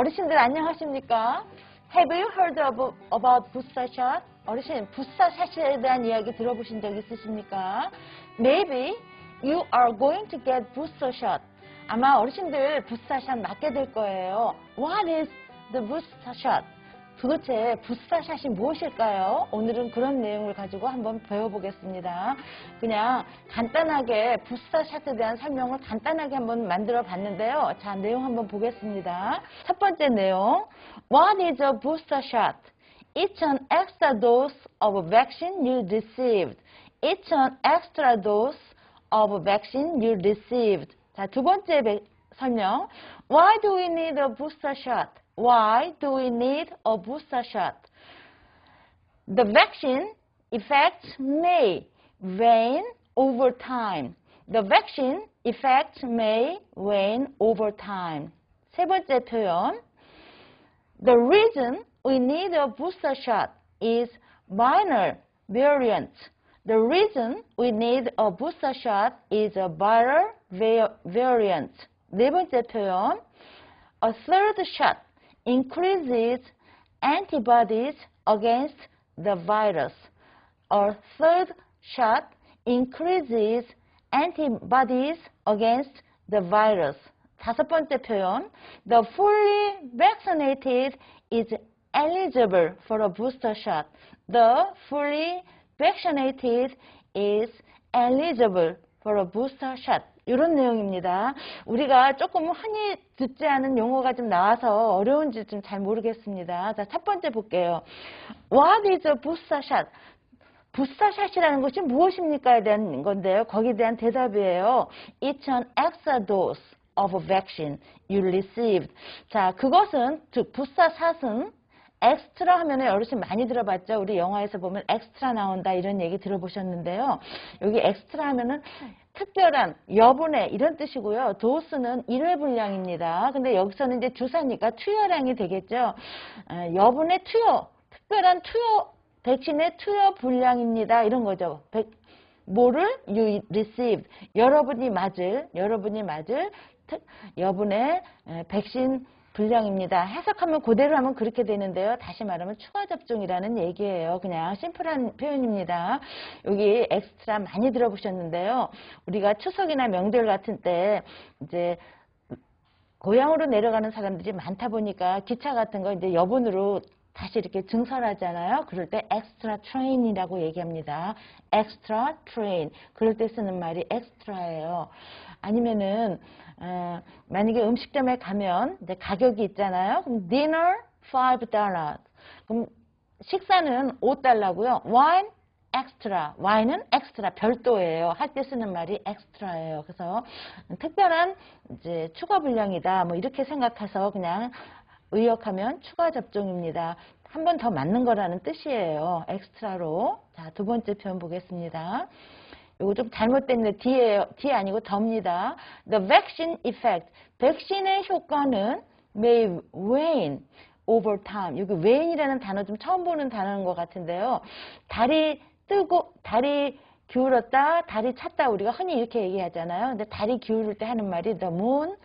어르신들 안녕하십니까? Have you heard about booster shot? 어르신, 부스터샷에 대한 이야기 들어보신 적 있으십니까? Maybe you are going to get booster shot. 아마 어르신들 부스터샷 맞게 될 거예요. What is the booster shot? 도대체 부스터샷이 무엇일까요? 오늘은 그런 내용을 가지고 한번 배워보겠습니다. 그냥 간단하게 부스터샷에 대한 설명을 간단하게 한번 만들어 봤는데요. 자, 내용 한번 보겠습니다. 첫 번째 내용. What is a booster shot? It's an extra dose of vaccine you received. It's an extra dose of vaccine you received. 자, 두 번째 설명. Why do we need a booster shot? Why do we need a booster shot? The vaccine effects may wane over time. The vaccine effects may wane over time. 세 번째 표현. The reason we need a booster shot is viral variant. The reason we need a booster shot is a viral variant. 네 번째 표현. A third shot increases antibodies against the virus. A third shot increases antibodies against the virus. 다섯 번째 표현. The fully vaccinated is eligible for a booster shot. The fully vaccinated is eligible for a booster shot. 이런 내용입니다. 우리가 조금 흔히 듣지 않은 용어가 좀 나와서 어려운지 좀 잘 모르겠습니다. 자, 첫 번째 볼게요. What is a booster shot? 부스터샷이라는 것이 무엇입니까에 대한 건데요. 거기에 대한 대답이에요. It's an extra dose of vaccine you received. 자, 그것은 즉 부스터샷은 엑스트라 하면은 어르신 많이 들어봤죠. 우리 영화에서 보면 엑스트라 나온다 이런 얘기 들어보셨는데요. 여기 엑스트라 하면은 특별한, 여분의 이런 뜻이고요. 도스는 1회 분량입니다. 근데 여기서는 이제 주사니까 투여량이 되겠죠. 여분의 투여, 특별한 투여, 백신의 투여 분량입니다. 이런 거죠. 뭐를 you received, 여러분이 맞을 여분의 백신 분량입니다. 해석하면 그대로 하면 그렇게 되는데요. 다시 말하면 추가 접종이라는 얘기예요. 그냥 심플한 표현입니다. 여기 엑스트라 많이 들어보셨는데요. 우리가 추석이나 명절 같은 때 이제 고향으로 내려가는 사람들이 많다 보니까 기차 같은 거 이제 여분으로 다시 이렇게 증설하잖아요. 그럴 때 엑스트라 트레인이라고 얘기합니다. 엑스트라 트레인. 그럴 때 쓰는 말이 엑스트라예요. 아니면은 만약에 음식점에 가면 이제 가격이 있잖아요. 그럼 dinner $5. 그럼 식사는 $5고요. wine extra. 와인은 엑스트라 별도예요. 할 때 쓰는 말이 엑스트라예요. 그래서 특별한 이제 추가 분량이다. 뭐 이렇게 생각해서 그냥 의역하면 추가 접종입니다. 한 번 더 맞는 거라는 뜻이에요. 엑스트라로. 자, 두 번째 표현 보겠습니다. 이거 좀 잘못된 뒤에 아니고 더입니다. The vaccine effect. 백신의 효과는 may wane over time. 여기 wane이라는 단어 좀 처음 보는 단어인 것 같은데요. 다리 뜨고, 다리 기울었다, 다리 찼다 우리가 흔히 이렇게 얘기하잖아요. 근데 다리 기울일 때 하는 말이 the moon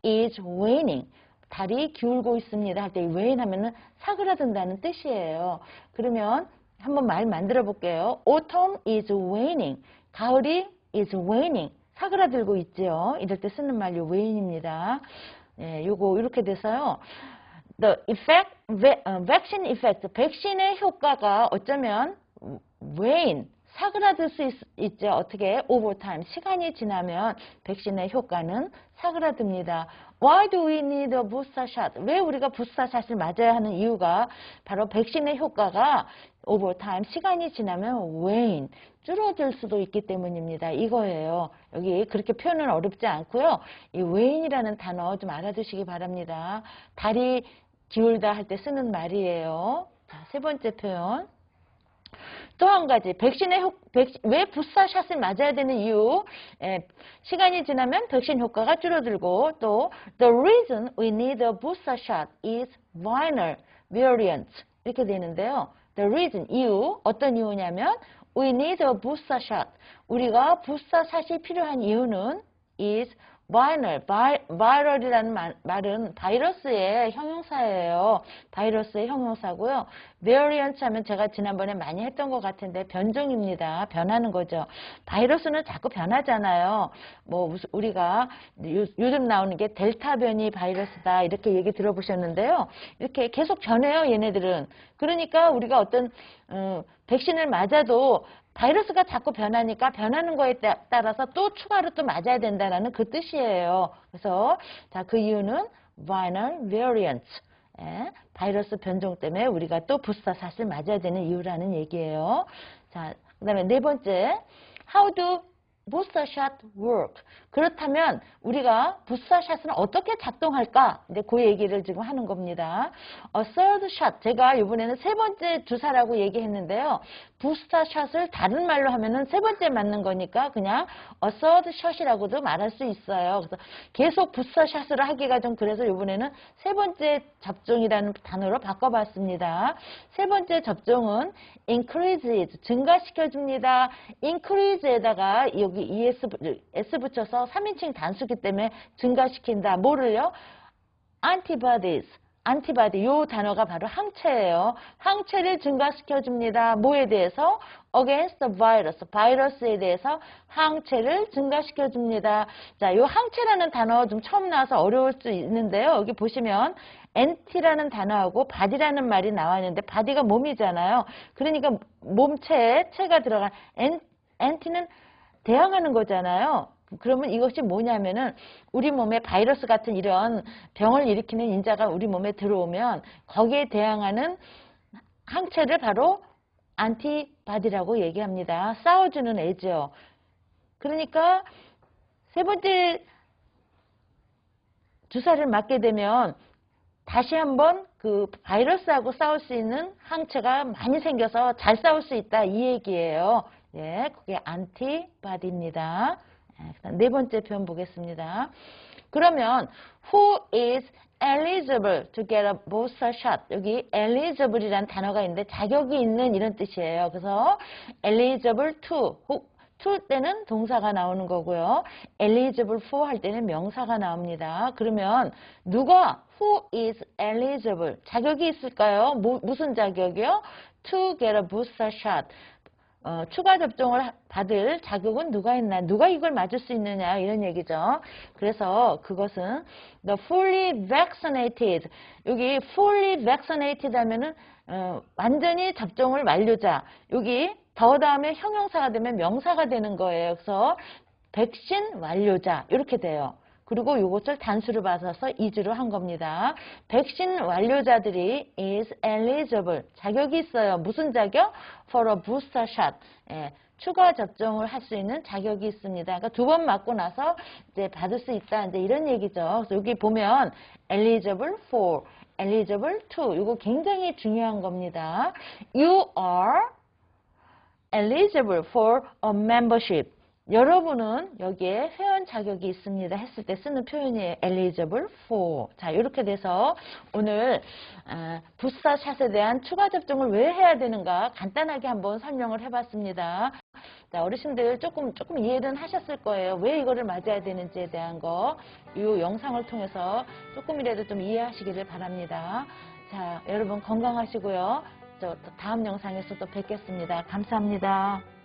is waning. 다리 기울고 있습니다. 할 때 wane 하면은 사그라든다는 뜻이에요. 그러면 한번 말 만들어 볼게요. Autumn is waning. 가을이 is waning. 사그라들고 있죠. 이럴 때 쓰는 말이 wane입니다. 예, 요거 이렇게 돼서요. The effect, vaccine effect. 백신의 효과가 어쩌면 wane. 사그라들 수 있죠. 어떻게? over time. 시간이 지나면 백신의 효과는 사그라듭니다. Why do we need a booster shot? 왜 우리가 부스터샷을 맞아야 하는 이유가 바로 백신의 효과가 over time. 시간이 지나면 wane. 줄어들 수도 있기 때문입니다. 이거예요. 여기 그렇게 표현은 어렵지 않고요. 이 wane이라는 단어 좀 알아두시기 바랍니다. 다리 기울다 할 때 쓰는 말이에요. 자, 세 번째 표현. 또 한 가지, 왜 부스터샷을 맞아야 되는 이유, 시간이 지나면 백신 효과가 줄어들고, 또 the reason we need a booster shot is viral variant 이렇게 되는데요. the reason, 이유, 어떤 이유냐면 we need a booster shot, 우리가 부스터샷이 필요한 이유는 is viral이라는 말은 바이러스의 형용사예요. 바이러스의 형용사고요. variant 하면 제가 지난번에 많이 했던 것 같은데 변종입니다. 변하는 거죠. 바이러스는 자꾸 변하잖아요. 뭐 우리가 요즘 나오는 게 델타 변이 바이러스다 이렇게 얘기 들어보셨는데요. 이렇게 계속 변해요, 얘네들은. 그러니까 우리가 어떤 백신을 맞아도 바이러스가 자꾸 변하니까 변하는 거에 따라서 또 추가로 또 맞아야 된다는 그 뜻이에요. 그래서 자, 그 이유는 viral variants. 예, 바이러스 변종 때문에 우리가 또 부스터샷을 맞아야 되는 이유라는 얘기예요. 자, 그다음에 네 번째, how do booster shot work? 그렇다면 우리가 부스터샷은 어떻게 작동할까? 이제 그 얘기를 지금 하는 겁니다. third shot, 제가 이번에는 세 번째 주사라고 얘기했는데요. 부스터샷을 다른 말로 하면은 세 번째 맞는 거니까 그냥 third shot이라고도 말할 수 있어요. 그래서 계속 부스터샷을 하기가 좀 그래서 이번에는 세 번째 접종이라는 단어로 바꿔봤습니다. 세 번째 접종은 increases, 증가시켜줍니다. increase에다가 여기 s 붙여서 3인칭 단수기 때문에 증가시킨다. 뭐를요? antibodies. antibody, 요 단어가 바로 항체예요. 항체를 증가시켜줍니다. 뭐에 대해서? against the virus. 바이러스에 대해서 항체를 증가시켜줍니다. 자, 요 항체라는 단어 좀 처음 나와서 어려울 수 있는데요. 여기 보시면 anti라는 단어하고 body라는 말이 나왔는데 body가 몸이잖아요. 그러니까 몸체에 체가 들어간 anti는 대항하는 거잖아요. 그러면 이것이 뭐냐면은 우리 몸에 바이러스 같은 이런 병을 일으키는 인자가 우리 몸에 들어오면 거기에 대항하는 항체를 바로 안티바디라고 얘기합니다. 싸워주는 애죠. 그러니까 세 번째 주사를 맞게 되면 다시 한번 그 바이러스하고 싸울 수 있는 항체가 많이 생겨서 잘 싸울 수 있다 이 얘기예요. 예, 그게 안티바디입니다. 네 번째 표현 보겠습니다. 그러면 who is eligible to get a booster shot? 여기 eligible이라는 단어가 있는데 자격이 있는 이런 뜻이에요. 그래서 eligible to 때는 동사가 나오는 거고요. eligible for 할 때는 명사가 나옵니다. 그러면 누가 who is eligible? 자격이 있을까요? 무슨 자격이요? to get a booster shot. 추가 접종을 받을 자격은 누가 있나? 누가 이걸 맞을 수 있느냐? 이런 얘기죠. 그래서 그것은 the fully vaccinated. 여기 fully vaccinated 하면은 완전히 접종을 완료자. 여기 더 다음에 형용사가 되면 명사가 되는 거예요. 그래서 백신 완료자 이렇게 돼요. 그리고 이것을 단수로 받아서 is로 한 겁니다. 백신 완료자들이 is eligible. 자격이 있어요. 무슨 자격? For a booster shot. 예, 추가 접종을 할 수 있는 자격이 있습니다. 그러니까 두 번 맞고 나서 이제 받을 수 있다. 이제 이런 얘기죠. 그래서 여기 보면 eligible for, eligible to. 이거 굉장히 중요한 겁니다. You are eligible for a membership. 여러분은 여기에 회원 자격이 있습니다 했을 때 쓰는 표현이에요. eligible for. 자, 이렇게 돼서 오늘 부스터샷에 대한 추가 접종을 왜 해야 되는가 간단하게 한번 설명을 해봤습니다. 자, 어르신들 조금 이해는 하셨을 거예요. 왜 이거를 맞아야 되는지에 대한 거. 이 영상을 통해서 조금이라도 좀 이해하시기를 바랍니다. 자, 여러분 건강하시고요. 다음 영상에서 또 뵙겠습니다. 감사합니다.